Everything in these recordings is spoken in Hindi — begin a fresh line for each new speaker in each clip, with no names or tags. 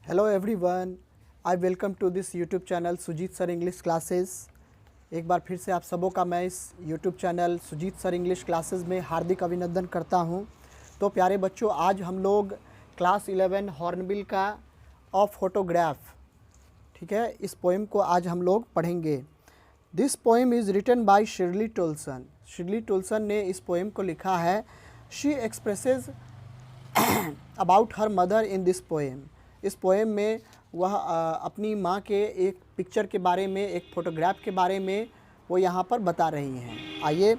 Hello everyone, I welcome to this YouTube channel Sujeet sir English classes. एक बार फिर से आप सबों का मैं इस YouTube channel Sujeet sir English classes में हार्दिक अभिनंदन करता हूं। तो प्यारे बच्चों, आज हम लोग क्लास 11 हॉर्नबिल का ऑफ फोटोग्राफ, ठीक है, इस पोएम को आज हम लोग पढ़ेंगे। This poem is written by Shirley Toulson. Shirley Toulson ने इस पोएम को लिखा है। She expresses about her mother in this poem. इस पोएम में वह अपनी माँ के एक पिक्चर के बारे में, एक फ़ोटोग्राफ के बारे में वो यहाँ पर बता रही हैं। आइए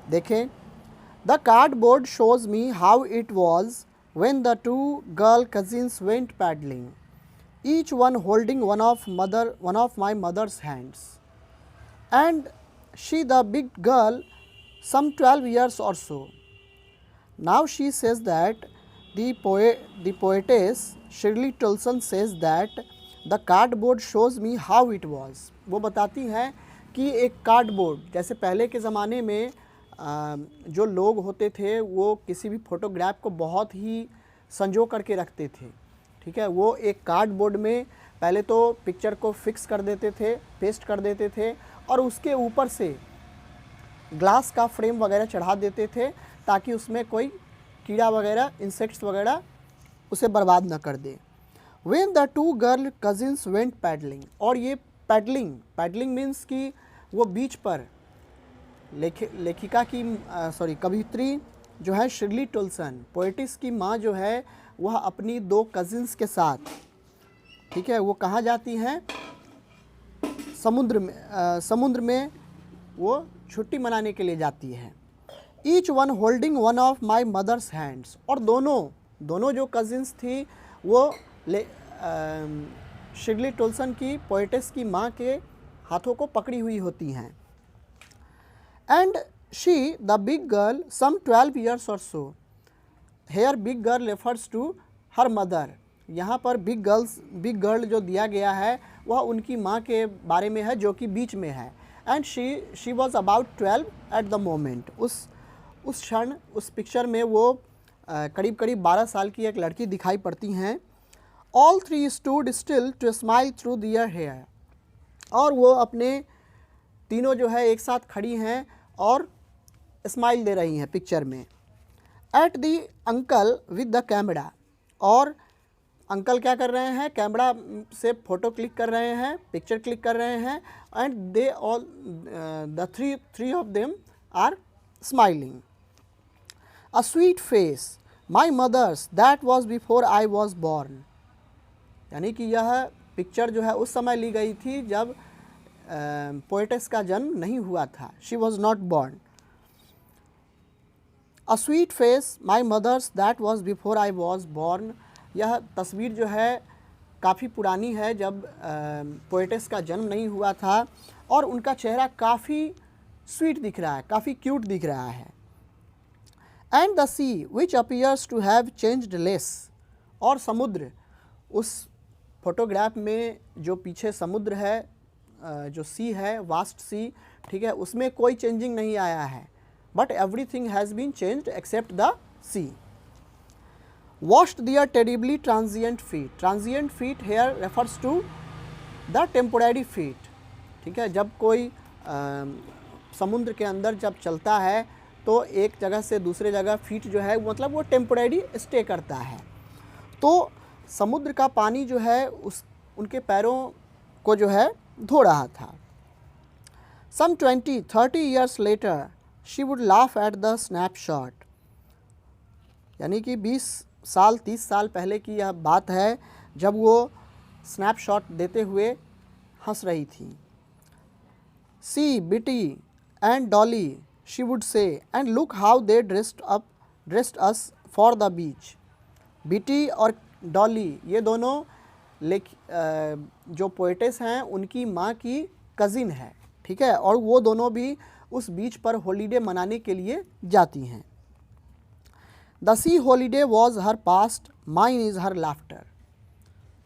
देखें। The cardboard shows me how it was when the two girl cousins went paddling, each one holding one of my mother's hands, and she the big girl, some 12 years or so. Now she says that the poetess Shirley Toulson says that the cardboard shows me how it was. वो बताती हैं कि एक कार्डबोर्ड, जैसे पहले के ज़माने में जो लोग होते थे वो किसी भी फ़ोटोग्राफ को बहुत ही संजो करके रखते थे, ठीक है। वो एक कार्डबोर्ड में पहले तो पिक्चर को फिक्स कर देते थे, पेस्ट कर देते थे, और उसके ऊपर से ग्लास का फ्रेम वगैरह चढ़ा देते थे ताकि उसमें कोई कीड़ा वगैरह, इंसेक्ट्स वगैरह उसे बर्बाद न कर दे। When the two girl cousins went paddling, और ये पैडलिंग मीन्स कि वो बीच पर लेखिका की कवित्री जो है शिर्ली टोल्सन, पोएटिस की माँ जो है, वह अपनी दो कजिन्स के साथ, ठीक है, वो कहाँ जाती हैं? समुद्र में वो छुट्टी मनाने के लिए जाती है। Each one holding one of my mother's hands, और दोनों जो कजिन्स थी वो शिर्ली टोल्सन की, पोएटिस की माँ के हाथों को पकड़ी हुई होती हैं। And she the big girl some 12 years or so. Here big girl refers to her mother. यहाँ पर बिग गर्ल जो दिया गया है वह उनकी माँ के बारे में है जो कि बीच में है। And she was about 12 at the moment. उस क्षण, उस पिक्चर में वो करीब 12 साल की एक लड़की दिखाई पड़ती हैं। All three stood still to smile through their hair, और वो अपने तीनों जो है एक साथ खड़ी हैं और स्माइल दे रही हैं पिक्चर में। At the uncle with the camera, और अंकल क्या कर रहे हैं? कैमरा से फ़ोटो क्लिक कर रहे हैं, पिक्चर क्लिक कर रहे हैं। And they all the three of them are smiling. A sweet face my mother's that was before I was born, यानी कि यह पिक्चर जो है उस समय ली गई थी जब पोएटिस का जन्म नहीं हुआ था। She was not born. A sweet face my mother's that was before I was born, यह तस्वीर जो है काफ़ी पुरानी है, जब पोएटिस का जन्म नहीं हुआ था, और उनका चेहरा काफ़ी स्वीट दिख रहा है, काफ़ी क्यूट दिख रहा है। And the sea which appears to have changed less, और समुद्र, उस फोटोग्राफ में जो पीछे समुद्र है, जो सी है, वास्ट सी, ठीक है, उसमें कोई चेंजिंग नहीं आया है। But everything has been changed except the sea. Washed their terribly transient feet. Transient feet here refers to the temporary feet. ठीक है, जब कोई समुद्र के अंदर जब चलता है तो एक जगह से दूसरे जगह फीट जो है मतलब वो टेम्पोरेरी स्टे करता है। तो समुद्र का पानी जो है उनके पैरों को जो है धो रहा था। Some 20-30 years later she would laugh at the snapshot, यानी कि 30 साल पहले की यह बात है जब वो स्नैपशॉट देते हुए हंस रही थी। सी बिटी and Dolly she would say, and look how they dressed us for the beach. बिटी और डॉली ये दोनों जो पोएटिस हैं उनकी माँ की कज़िन है, ठीक है, और वो दोनों भी उस बीच पर हॉलीडे मनाने के लिए जाती हैं। The sea holiday was her past, mine is her laughter.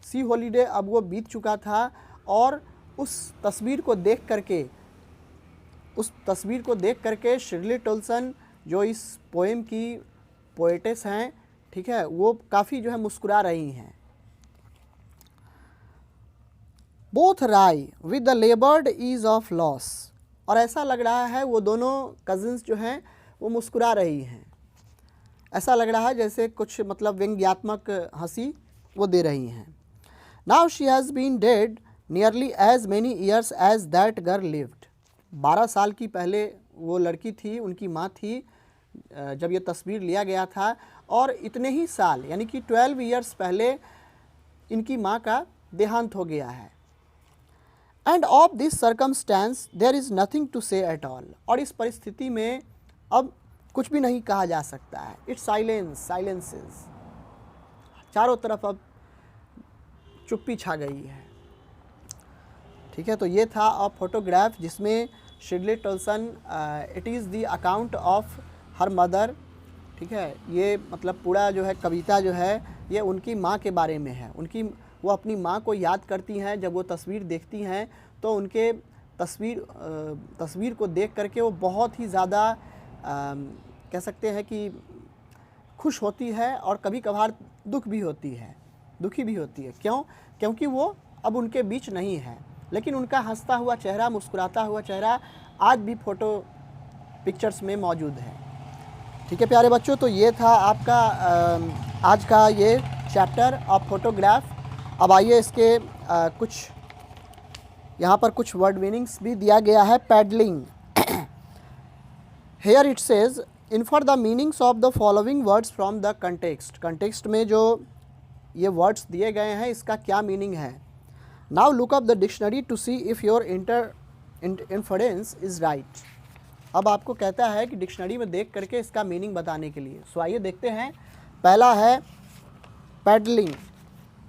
C holiday अब वो बीत चुका था, और उस तस्वीर को देख करके शिर्ली टोल्सन जो इस पोएम की पोएटिस हैं, ठीक है, वो काफ़ी जो है मुस्कुरा रही हैं। Both wry with the laboured ease of loss. और ऐसा लग रहा है वो दोनों कजिन्स जो हैं वो मुस्कुरा रही हैं, ऐसा लग रहा है जैसे कुछ मतलब व्यंग्यात्मक हंसी वो दे रही हैं। Now she has been dead nearly as many years as that girl lived. 12 साल की पहले वो लड़की थी, उनकी माँ थी जब ये तस्वीर लिया गया था, और इतने ही साल यानी कि 12 ईयर्स पहले इनकी माँ का देहांत हो गया है। And of this circumstance there is nothing to say at all. और इस परिस्थिति में अब कुछ भी नहीं कहा जा सकता है। इट्स साइलेंसेस, चारों तरफ अब चुप्पी छा गई है। ठीक है, तो ये था अ फोटोग्राफ जिसमें Shirley Toulson it is the account of her mother. ठीक है, ये मतलब पूरा जो है कविता जो है ये उनकी माँ के बारे में है। वो अपनी माँ को याद करती हैं, जब वो तस्वीर देखती हैं तो उनके तस्वीर को देख करके वो बहुत ही ज़्यादा कह सकते हैं कि खुश होती है, और कभी कभार दुखी भी होती है। क्यों? क्योंकि वो अब उनके बीच नहीं है, लेकिन उनका हंसता हुआ चेहरा, मुस्कुराता हुआ चेहरा आज भी फ़ोटो पिक्चर्स में मौजूद है। ठीक है प्यारे बच्चों, तो ये था आपका आज का ये चैप्टर ऑफ फोटोग्राफ। अब आइए इसके कुछ यहाँ पर कुछ वर्ड मीनिंग्स भी दिया गया है। Paddling, here it says infer the meanings of the following words from the context. Context में जो ये वर्ड्स दिए गए हैं इसका क्या मीनिंग है। Now look up the dictionary to see if your inference is right. अब आपको कहता है कि डिक्शनरी में देख करके इसका मीनिंग बताने के लिए। सो आइए देखते हैं। पहला है पैडलिंग।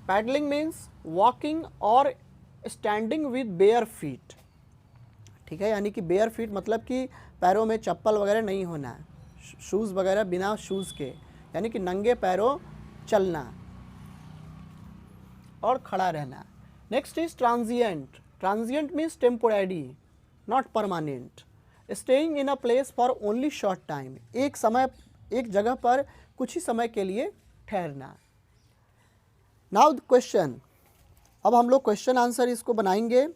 पैडलिंग मीन्स वॉकिंग और स्टैंडिंग विद बेयर फीट। ठीक है, यानी कि बेयर फीट मतलब कि पैरों में चप्पल वगैरह नहीं होना है, शूज़ वगैरह बिना शूज़ के, यानी कि नंगे पैरों चलना और खड़ा रहना। Next is transient. Transient means temporary, not permanent. Staying in a place for only short time, एक जगह पर कुछ ही समय के लिए ठहरना। नाउ द क्वेश्चन, अब हम लोग क्वेश्चन आंसर इसको बनाएंगे,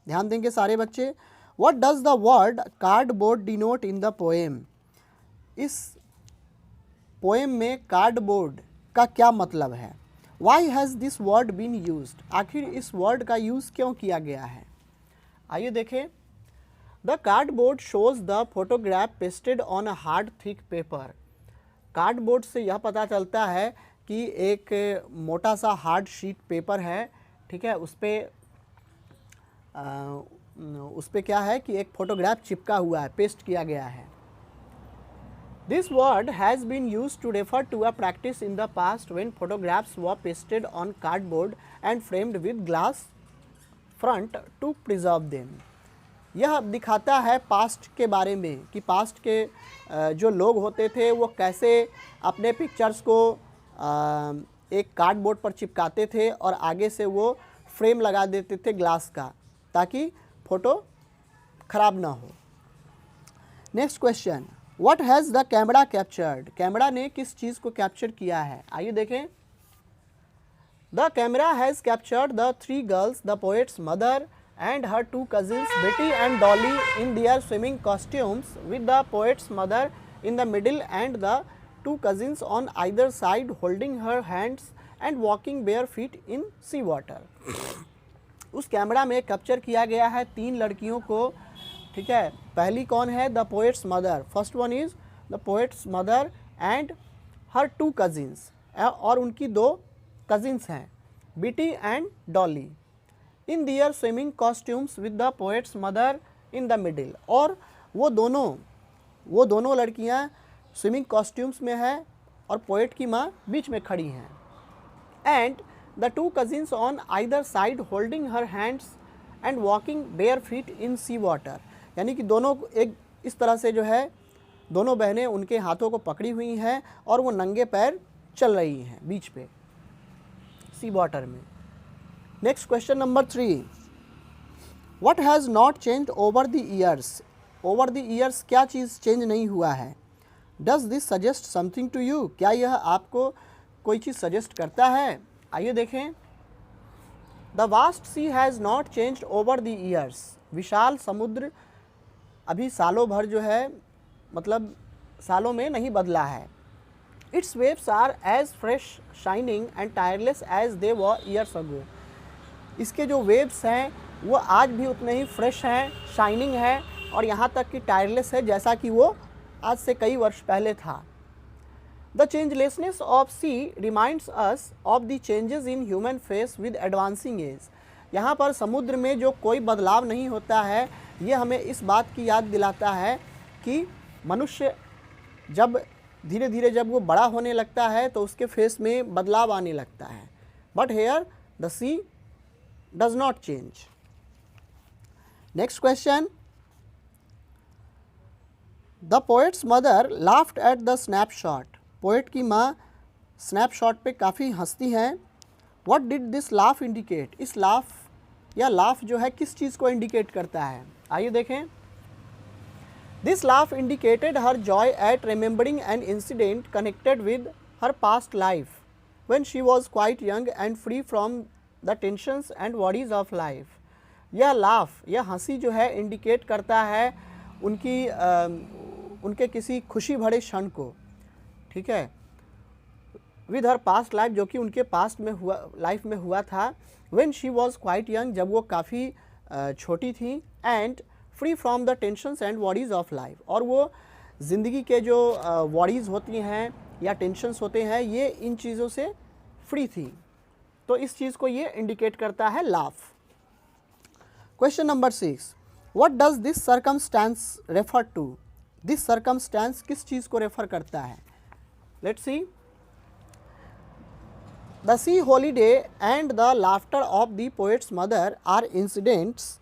ध्यान देंगे सारे बच्चे। What does the word cardboard denote in the poem. इस पोएम में कार्डबोर्ड का क्या मतलब है। Why has this word been used, आखिर इस वर्ड का यूज़ क्यों किया गया है। आइए देखें। The cardboard shows the photograph pasted on a hard thick paper. Cardboard से यह पता चलता है कि एक मोटा सा हार्ड शीट पेपर है, ठीक है, उस पे क्या है कि एक फोटोग्राफ चिपका हुआ है, पेस्ट किया गया है। This word has been used to refer to a practice in the past when photographs were pasted on cardboard and framed with glass front to preserve them. यह दिखाता है पास्ट के बारे में कि पास्ट के जो लोग होते थे वो कैसे अपने पिक्चर्स को एक कार्डबोर्ड पर चिपकाते थे और आगे से वो फ्रेम लगा देते थे ग्लास का, ताकि फ़ोटो ख़राब ना हो। Next question, what has the camera captured. Camera ने किस चीज़ को कैप्चर किया है, आइए देखें। The camera has captured the 3 girls, the poet's mother and her 2 cousins Betty and Dolly in their swimming costumes, with the poet's mother in the middle and the 2 cousins on either side holding her hands and walking bare feet in sea water. उस कैमरा में कैप्चर किया गया है 3 लड़कियों को, ठीक है। पहली कौन है, the poet's mother, first one is the poet's mother and her 2 cousins, और उनकी 2 कजिन्स हैं Betty and Dolly, in their swimming costumes with the poet's mother in the middle. और वो दोनों लड़कियां स्विमिंग कॉस्ट्यूम्स में हैं और पोएट की माँ बीच में खड़ी हैं। And the 2 cousins on either side holding her hands and walking bare feet in sea water, यानी कि दोनों एक इस तरह से जो है दोनों बहनें उनके हाथों को पकड़ी हुई हैं और वो नंगे पैर चल रही हैं बीच पे सी वाटर में। Next question number 3, what has not change over the years. Over the years क्या चीज़ चेंज नहीं हुआ है। Does this suggest something to you, क्या यह आपको कोई चीज़ सजेस्ट करता है। आइए देखें। The vast sea has not changed over the years, विशाल समुद्र अभी सालों भर जो है मतलब सालों में नहीं बदला है। Its waves are as fresh shining and tireless as they were years ago, इसके जो वेव्स हैं वो आज भी उतने ही फ्रेश हैं, शाइनिंग है और यहाँ तक कि टायरलेस है जैसा कि वो आज से कई वर्ष पहले था। The changelessness of sea reminds us of the changes in human face with advancing age, यहाँ पर समुद्र में जो कोई बदलाव नहीं होता है ये हमें इस बात की याद दिलाता है कि मनुष्य जब धीरे धीरे जब वो बड़ा होने लगता है तो उसके फेस में बदलाव आने लगता है। But here the sea does not change. Next question, the poet's mother laughed at the snapshot, poet की माँ स्नैपशॉट पे काफ़ी हंसती हैं। What did this laugh indicate, इस लाफ या लाफ जो है किस चीज़ को इंडिकेट करता है, आइए देखें। This laugh indicated her joy at remembering an incident connected with her past life when she was quite young and free from the tensions and worries of life. यह लाफ, यह हंसी जो है इंडिकेट करता है उनके किसी खुशी भरे क्षण को, ठीक है, विद हर पास्ट लाइफ, जो कि उनके पास्ट में हुआ, लाइफ में हुआ था। When she was quite young, जब वो काफ़ी छोटी थी। And free from the tensions and worries of life, और वो ज़िंदगी के जो वरीज होती हैं या टेंशंस होते हैं ये इन चीज़ों से फ्री थी, तो इस चीज़ को ये इंडिकेट करता है laugh. Question number 6, what does this circumstance refer to, this circumstance किस चीज़ को रेफर करता है। Let's see, the sea holiday and the laughter of the poet's mother are incidents,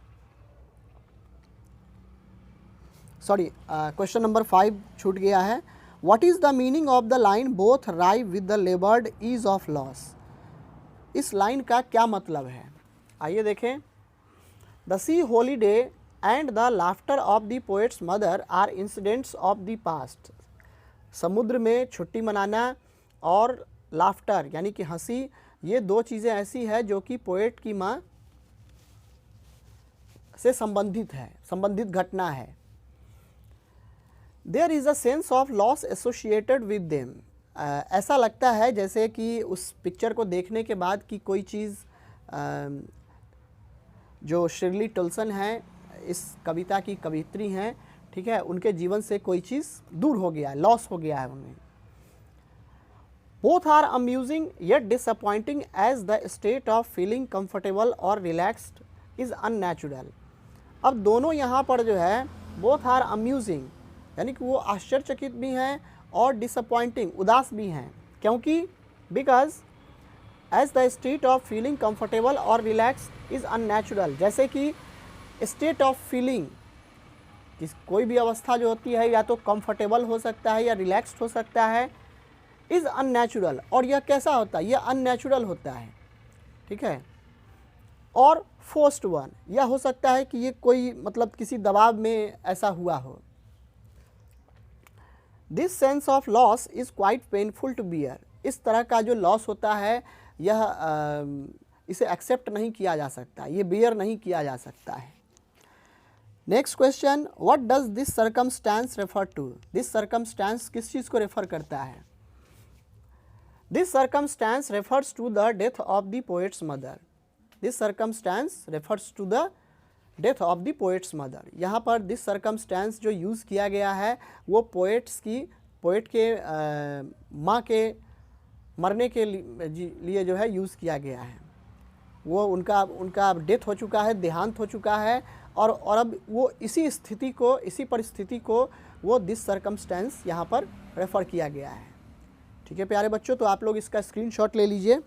sorry question number 5 छूट गया है। What is the meaning of the line both wry with the laboured ease of loss, इस लाइन का क्या मतलब है, आइए देखें। The sea holiday and the laughter of the poet's mother are incidents of the past, समुद्र में छुट्टी मनाना और लाफ्टर यानी कि हंसी, ये दो चीज़ें ऐसी है जो कि पोएट की माँ से संबंधित है, संबंधित घटना है। There is a sense of loss associated with them, ऐसा लगता है जैसे कि उस पिक्चर को देखने के बाद कि कोई चीज़, जो शिर्ली टोल्सन हैं इस कविता की कवित्री हैं, ठीक है, उनके जीवन से कोई चीज़ दूर हो गया है, लॉस हो गया है उन्हें। Both are amusing yet disappointing as the state of feeling comfortable और रिलैक्स्ड इज़ अननेचुरल, अब दोनों यहाँ पर जो है बोथ आर अम्यूजिंग यानी कि वो आश्चर्यचकित भी हैं और डिसअपॉइंटिंग उदास भी हैं, क्योंकि because as the state of feeling comfortable और रिलैक्स्ड इज़ अननेचुरल, जैसे कि स्टेट ऑफ फीलिंग, कोई भी अवस्था जो होती है या तो कंफर्टेबल हो सकता है या रिलैक्स्ड हो सकता है, इज़ अननेचुरल, और यह कैसा होता है, यह अननेचुरल होता है, ठीक है। और फोर्स्ड वन, यह हो सकता है कि ये कोई मतलब किसी दबाव में ऐसा हुआ हो। This sense of loss is quite painful to bear, इस तरह का जो लॉस होता है यह इसे एक्सेप्ट नहीं किया जा सकता, ये बियर नहीं किया जा सकता है। Next question, what does this circumstance refer to, this circumstance किस चीज़ को रेफर करता है। This circumstance refers to the death of the poet's mother, this circumstance refers to the death of the poet's mother, यहाँ पर दिस सर्कमस्टेंस जो यूज़ किया गया है वो पोएट के माँ के मरने के लिए जो है यूज़ किया गया है। वो उनका डेथ हो चुका है, देहांत हो चुका है, और अब वो इसी परिस्थिति को वो दिस सर्कमस्टेंस यहाँ पर रेफ़र किया गया है। ठीक है प्यारे बच्चों, तो आप लोग इसका स्क्रीनशॉट ले लीजिए।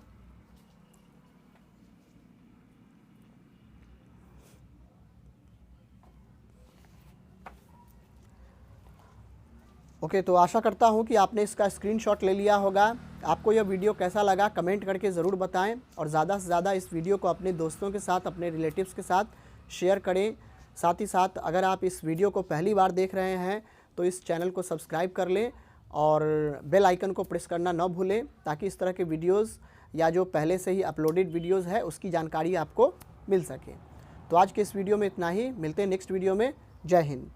ओके, तो आशा करता हूँ कि आपने इसका स्क्रीनशॉट ले लिया होगा। आपको यह वीडियो कैसा लगा कमेंट करके ज़रूर बताएं, और ज़्यादा से ज़्यादा इस वीडियो को अपने दोस्तों के साथ, अपने रिलेटिव्स के साथ शेयर करें। साथ ही साथ अगर आप इस वीडियो को पहली बार देख रहे हैं तो इस चैनल को सब्सक्राइब कर लें और बेल आइकन को प्रेस करना न भूलें, ताकि इस तरह के वीडियोज़ या जो पहले से ही अपलोडेड वीडियोज़ है उसकी जानकारी आपको मिल सके। तो आज के इस वीडियो में इतना ही, मिलते हैं नेक्स्ट वीडियो में। जय हिंद।